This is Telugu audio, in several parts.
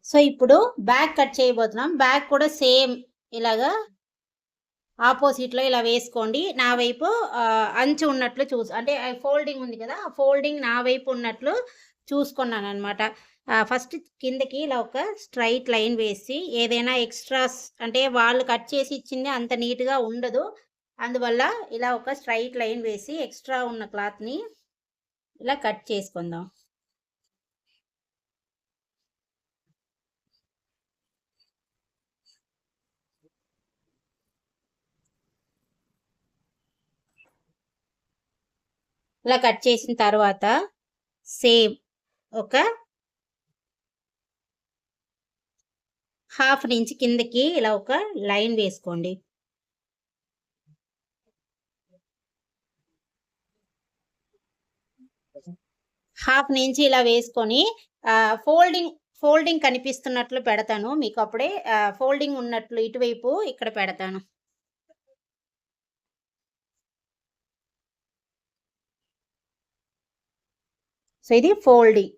సో, ఇప్పుడు బ్యాక్ కట్ చేయబోతున్నాం. బ్యాక్ కూడా సేమ్ ఇలాగా ఆపోజిట్‌లో ఇలా వేసుకోండి. నా వైపు అంచు ఉన్నట్లు అంటే ఫోల్డింగ్ ఉంది కదా! ఆ ఫోల్డింగ్ నా వైపు ఉన్నట్లు చూసుకున్నాననమాట. ఫస్ట్ కిందకి ఇలా ఒక స్ట్రెయిట్ లైన్ వేసి ఏదైనా ఎక్స్‌ట్రాస్ అంటే వాళ్ళు కట్ చేసి ఇచ్చింది అంత నీట్‌గా ఉండదు. అందువల్ల ఇలా ఒక స్ట్రెయిట్ లైన్ వేసి ఎక్స్‌ట్రా ఉన్న క్లాత్‌ని ఇలా కట్ చేసుకుందాం. ఇలా కట్ చేసిన తర్వాత సేమ్ ఒక హాఫ్ ఇంచ్ కిందకి ఇలా ఒక లైన్ వేసుకోండి. హాఫ్ ఇంచ్ ఇలా వేసుకొని ఫోల్డింగ్ కనిపిస్తున్నట్లు పెడతాను. మీకు అప్పుడే ఫోల్డింగ్ ఉన్నట్లు ఇటువైపు ఇక్కడ పెడతాను. సో, ఇది ఫోల్డింగ్.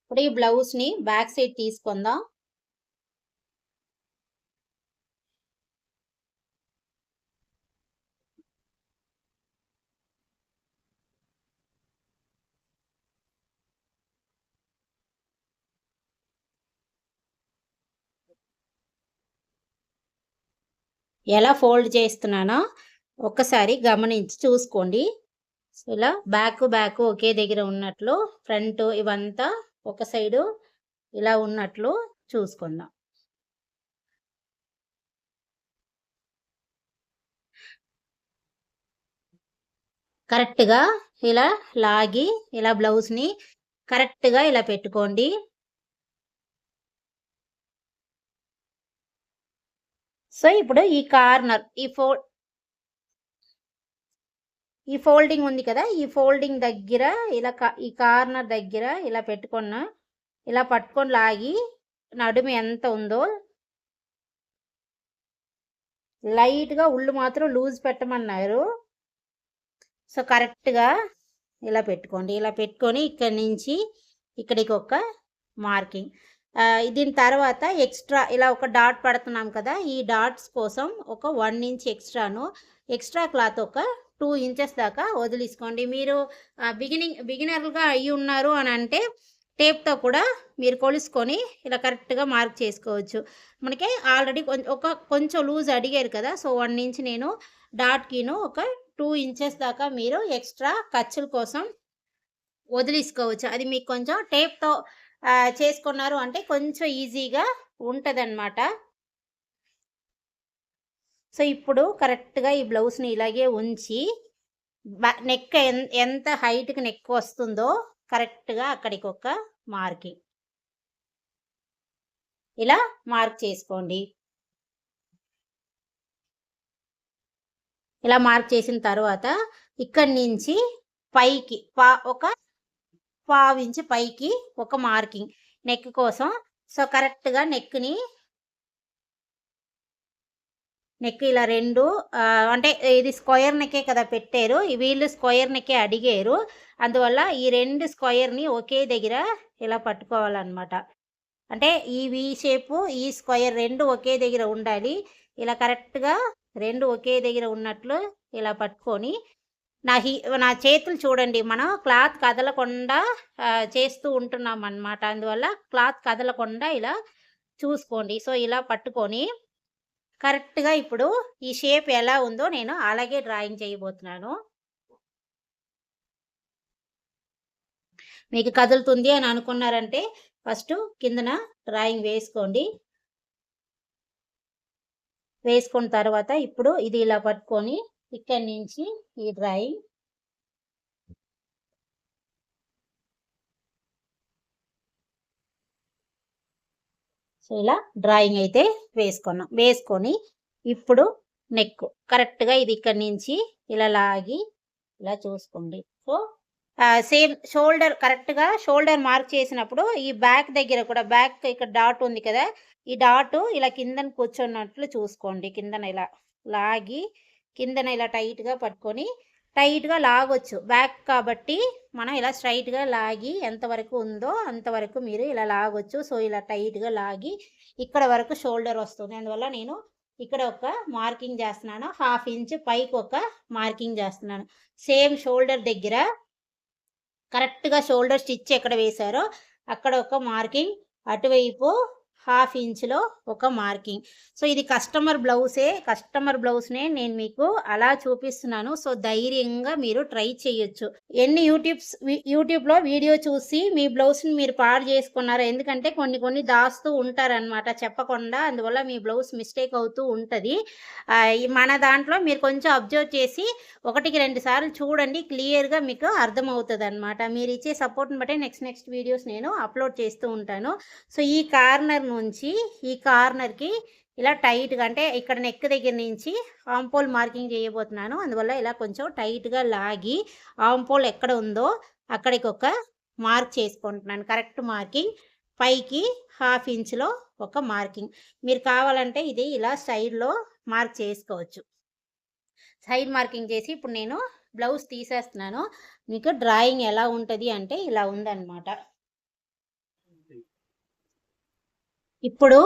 ఇప్పుడు ఈ బ్లౌజ్‌ని బ్యాక్ సైడ్ తీసుకుందాం. ఎలా ఫోల్డ్ చేస్తున్నానో ఒక్కసారి గమనించి చూసుకోండి. సో, ఇలా బ్యాక్ ఒకే దగ్గర ఉన్నట్లు ఫ్రంట్ ఇవంతా ఒక సైడు ఇలా ఉన్నట్లు చూసుకుందాం. కరెక్ట్‌గా ఇలా లాగి ఇలా బ్లౌజ్‌ని కరెక్ట్‌గా ఇలా పెట్టుకోండి. సో, ఇప్పుడు ఈ కార్నర్ ఈ ఫోల్డింగ్ ఉంది కదా! ఈ ఫోల్డింగ్ దగ్గర ఇలా ఈ కార్నర్ దగ్గర ఇలా ఇలా పట్టుకొని లాగి నడుము ఎంత ఉందో లైట్‌గా ఉళ్ళు మాత్రం లూజ్ పెట్టమన్నారు. సో, కరెక్ట్‌గా ఇలా పెట్టుకోండి. ఇలా పెట్టుకొని ఇక్కడి నుంచి ఇక్కడికి ఒక మార్కింగ్. దీని తర్వాత ఎక్స్ట్రా ఇలా ఒక డాట్ పడుతున్నాం కదా! ఈ డాట్స్ కోసం ఒక 1 ఇంచ్ ఎక్స్ట్రా క్లాత్ ఒక 2 ఇంచెస్ దాకా వదిలేసుకోండి. మీరు బిగినర్‌గా అయ్యున్నారు అనంటే టేప్‌తో కూడా మీరు కొలుసుకొని ఇలా కరెక్ట్‌గా మార్క్ చేసుకోవచ్చు. మనకి ఆల్రెడీ కొంచెం లూజ్ అడిగారు కదా! సో, 1 ఇంచ్ నేను డాట్‌కిను ఒక 2 ఇంచెస్ దాకా మీరు ఎక్స్ట్రా ఖర్చుల కోసం వదిలేసుకోవచ్చు. అది మీకు కొంచెం టేప్‌తో చేసుకున్నారు అంటే కొంచెం ఈజీగా ఉంటదనమాట. సో, ఇప్పుడు కరెక్ట్‌గా ఈ బ్లౌజ్‌ని ఇలాగే ఉంచి నెక్ ఎంత హైట్‌కి నెక్ వస్తుందో కరెక్ట్‌గా అక్కడికి ఒక మార్కింగ్. ఇలా మార్క్ చేసుకోండి. ఇలా మార్క్ చేసిన తర్వాత ఇక్కడి నుంచి పైకి ఒక పావించి పైకి ఒక మార్కింగ్ నెక్ కోసం. సో, కరెక్ట్‌గా నెక్ ఇలా 2 అంటే ఇది స్క్వేర్ నెక్కే కదా పెట్టారు. వీళ్ళు స్క్వేర్ నెక్కే అడిగారు. అందువల్ల ఈ 2 స్క్వేర్‌ని ఒకే దగ్గర ఇలా పట్టుకోవాలన్నమాట. అంటే ఈ వి షేపు, ఈ స్క్వేర్ 2 ఒకే దగ్గర ఉండాలి. ఇలా కరెక్ట్‌గా 2 ఒకే దగ్గర ఉన్నట్లు ఇలా పట్టుకొని నా చేతులు చూడండి. మనం క్లాత్ కదలకుండా చేస్తూ ఉంటున్నామనమాట. అందువల్ల క్లాత్ కదలకుండా ఇలా చూసుకోండి. సో, ఇలా పట్టుకొని కరెక్ట్‌గా ఇప్పుడు ఈ షేప్ ఎలా ఉందో నేను అలాగే డ్రాయింగ్ చేయబోతున్నాను. మీకు కదులుతుంది అని అనుకున్నారంటే ఫస్టు కిందన డ్రాయింగ్ వేసుకోండి. వేసుకున్న తర్వాత ఇప్పుడు ఇది ఇలా పట్టుకొని ఇక్కడి నుంచి ఈ డ్రాయింగ్ సో, ఇలా డ్రాయింగ్ అయితే వేసుకున్నాం. వేసుకొని ఇప్పుడు నెక్ కరెక్ట్‌గా ఇది ఇక్కడి నుంచి ఇలా లాగి ఇలా చూసుకోండి. సో, సేమ్ కరెక్ట్‌గా షోల్డర్ మార్క్ చేసినప్పుడు ఈ బ్యాక్ దగ్గర కూడా ఇక్కడ డాట్ ఉంది కదా! ఈ డాటు ఇలా కిందన కూర్చున్నట్లు చూసుకోండి. కిందన ఇలా లాగి కిందన ఇలా టైట్‌గా పట్టుకొని టైట్గా లాగొచ్చు. బ్యాక్ కాబట్టి మనం ఇలా స్ట్రైట్గా లాగి ఎంతవరకు ఉందో అంతవరకు మీరు ఇలా లాగొచ్చు. సో ఇలా టైట్గా లాగి ఇక్కడ వరకు షోల్డర్ వస్తుంది. అందువల్ల నేను ఇక్కడ ఒక మార్కింగ్ చేస్తున్నాను. 1/2 ఇంచ్ పైకి ఒక మార్కింగ్ చేస్తున్నాను. సేమ్ షోల్డర్ దగ్గర కరెక్ట్గా షోల్డర్ స్టిచ్ ఎక్కడ వేశారో అక్కడ ఒక మార్కింగ్, అటువైపు 1/2 ఇంచ్‌లో ఒక మార్కింగ్. సో ఇది కస్టమర్ బ్లౌజ్‌నే నేను మీకు అలా చూపిస్తున్నాను. సో ధైర్యంగా మీరు ట్రై చేయొచ్చు. ఎన్ని యూట్యూబ్‌లో వీడియో చూసి మీ బ్లౌజ్‌ని మీరు పాడు చేసుకున్నారు. ఎందుకంటే కొన్ని దాస్తూ ఉంటారనమాట చెప్పకుండా. అందువల్ల మీ బ్లౌజ్ మిస్టేక్ అవుతూ ఉంటది. మన దాంట్లో మీరు కొంచెం అబ్జర్వ్ చేసి 1కి 2 సార్లు చూడండి. క్లియర్‌గా మీకు అర్థమవుతదనమాట. మీరిచ్చే సపోర్ట్‌ని బట్టే నెక్స్ట్ వీడియోస్ నేను అప్‌లోడ్ చేస్తూ ఉంటాను. సో ఈ కార్నర్ నుంచి ఈ కార్నర్‌కి ఇలా టైట్‌గా, అంటే ఇక్కడ నెక్ దగ్గర నుంచి ఆంపోల్ మార్కింగ్ చేయబోతున్నాను. అందువల్ల ఇలా కొంచెం టైట్‌గా లాగి ఆంపోల్ ఎక్కడ ఉందో అక్కడికి ఒక మార్క్ చేసుకుంటున్నాను. కరెక్ట్ మార్కింగ్, పైకి 1/2 ఇంచ్‌లో ఒక మార్కింగ్. మీరు కావాలంటే ఇది ఇలా సైడ్‌లో మార్క్ చేసుకోవచ్చు. సైడ్ మార్కింగ్ చేసి ఇప్పుడు నేను బ్లౌజ్ తీసేస్తున్నాను. మీకు డ్రాయింగ్ ఎలా ఉంటది అంటే ఇలా ఉందన్నమాట. ఇప్పుడు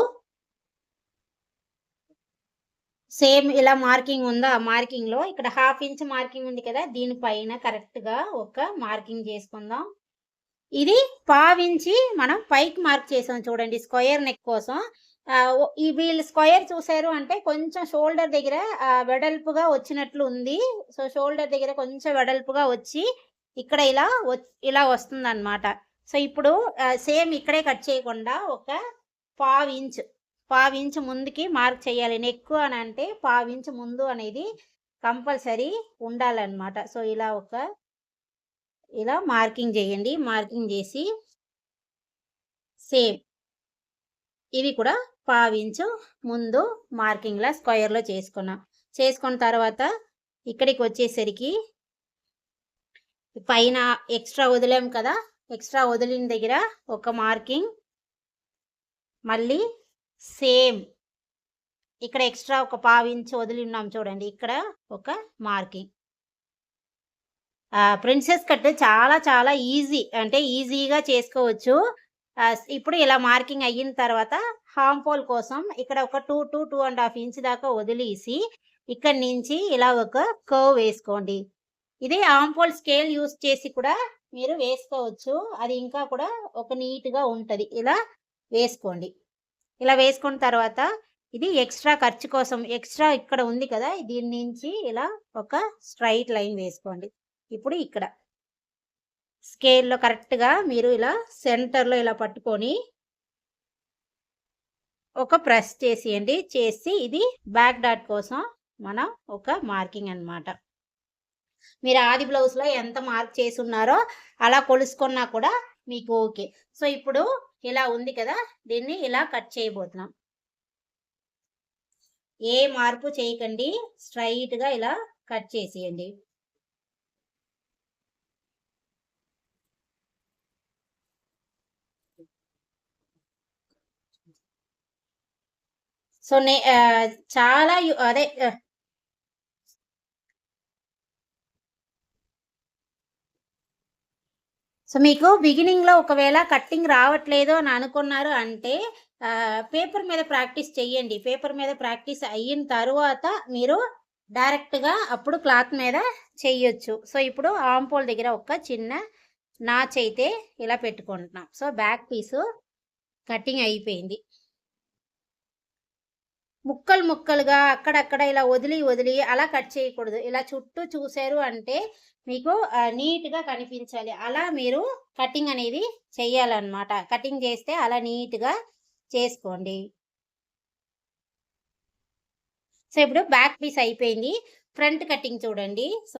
సేమ్ ఇలా మార్కింగ్ ఉందా, ఆ మార్కింగ్‌లో ఇక్కడ 1/2 ఇంచ్ మార్కింగ్ ఉంది కదా, దీనిపైన కరెక్ట్‌గా ఒక మార్కింగ్ చేసుకుందాం. ఇది 1/2 ఇంచి మనం పైకి మార్క్ చేసాం చూడండి స్క్వేర్ నెక్ కోసం. ఈ వీళ్ళు స్క్వేర్ చూసారు అంటే కొంచెం షోల్డర్ దగ్గర వెడల్పుగా వచ్చినట్లు ఉంది. సో షోల్డర్ దగ్గర కొంచెం వెడల్పుగా వచ్చి ఇక్కడ ఇలా వస్తుందన్నమాట. సో ఇప్పుడు సేమ్ ఇక్కడే కట్ చేయకుండా ఒక 1/2 ఇంచ్ ముందుకి మార్క్ చేయాలి. నెక్ అని అంటే 1/2 ఇంచ్ ముందు అనేది కంపల్సరీ ఉండాలన్నమాట. సో ఇలా మార్కింగ్ చేయండి. మార్కింగ్ చేసి సేమ్ ఇవి కూడా 1/2 ఇంచు ముందు మార్కింగ్‌లా స్క్వేర్‌లో చేసుకున్నాం. చేసుకున్న తర్వాత ఇక్కడికి వచ్చేసరికి పైన ఎక్స్ట్రా వదిలాం కదా, ఎక్స్ట్రా వదిలిన దగ్గర ఒక మార్కింగ్, మళ్ళీ సేమ్ ఇక్కడ ఎక్స్ట్రా ఒక 1/2 ఇంచ్ వదిలి ఉన్నాం చూడండి, ఇక్కడ ఒక మార్కింగ్. ప్రిన్సెస్ కట్ చాలా ఈజీ, అంటే ఈజీగా చేసుకోవచ్చు. ఇప్పుడు ఇలా మార్కింగ్ అయిన తర్వాత హాంపోల్ కోసం ఇక్కడ ఒక 2.5 ఇంచ్ దాకా వదిలేసి ఇక్కడి నుంచి ఇలా ఒక కర్వ్ వేసుకోండి. ఇది హాంపోల్ స్కేల్ యూస్ చేసి కూడా మీరు వేసుకోవచ్చు. అది ఇంకా కూడా ఒక నీట్‌గా ఉంటది. ఇలా వేసుకోండి. ఇలా వేసుకున్న తర్వాత ఇది ఎక్స్ట్రా ఖర్చు కోసం, ఎక్స్ట్రా ఇక్కడ ఉంది కదా, దీని నుంచి ఇలా ఒక స్ట్రైట్ లైన్ వేసుకోండి. ఇప్పుడు ఇక్కడ స్కేల్‌లో కరెక్ట్‌గా మీరు ఇలా సెంటర్‌లో ఇలా పట్టుకొని ఒక ప్రెస్ చేసేయండి. చేసి ఇది బ్యాక్ డాట్ కోసం మనం ఒక మార్కింగ్ అన్నమాట. మీరు ఆది బ్లౌజ్‌లో ఎంత మార్క్ చేసున్నారో అలా కొలుసుకున్నా కూడా మీకు ఓకే. సో ఇప్పుడు ఇలా ఉంది కదా, దీన్ని ఇలా కట్ చేయబోతున్నాం. ఏ మార్పు చేయకండి, స్ట్రైట్‌గా ఇలా కట్ చేసేయండి. సో చాలా అదే సో మీకు బిగినింగ్‌లో ఒకవేళ కట్టింగ్ రావట్లేదు అని అనుకున్నారు అంటే పేపర్ మీద ప్రాక్టీస్ చెయ్యండి. పేపర్ మీద ప్రాక్టీస్ అయిన తరువాత మీరు డైరెక్ట్‌గా అప్పుడు క్లాత్ మీద చెయ్యొచ్చు. సో ఇప్పుడు ఆంపోల్ దగ్గర ఒక చిన్న నాచ్ అయితే ఇలా పెట్టుకుంటున్నాం. సో బ్యాక్ పీసు కటింగ్ అయిపోయింది. ముక్కలుగా అక్కడక్కడ ఇలా వదిలి అలా కట్ చేయకూడదు. ఇలా చుట్టూ చూసారు అంటే మీకు నీట్‌గా కనిపించాలి. అలా మీరు కటింగ్ అనేది చెయ్యాలన్నమాట. కటింగ్ చేస్తే అలా నీట్‌గా చేసుకోండి. సో ఇప్పుడు బ్యాక్ పీస్ అయిపోయింది. ఫ్రంట్ కటింగ్ చూడండి. సో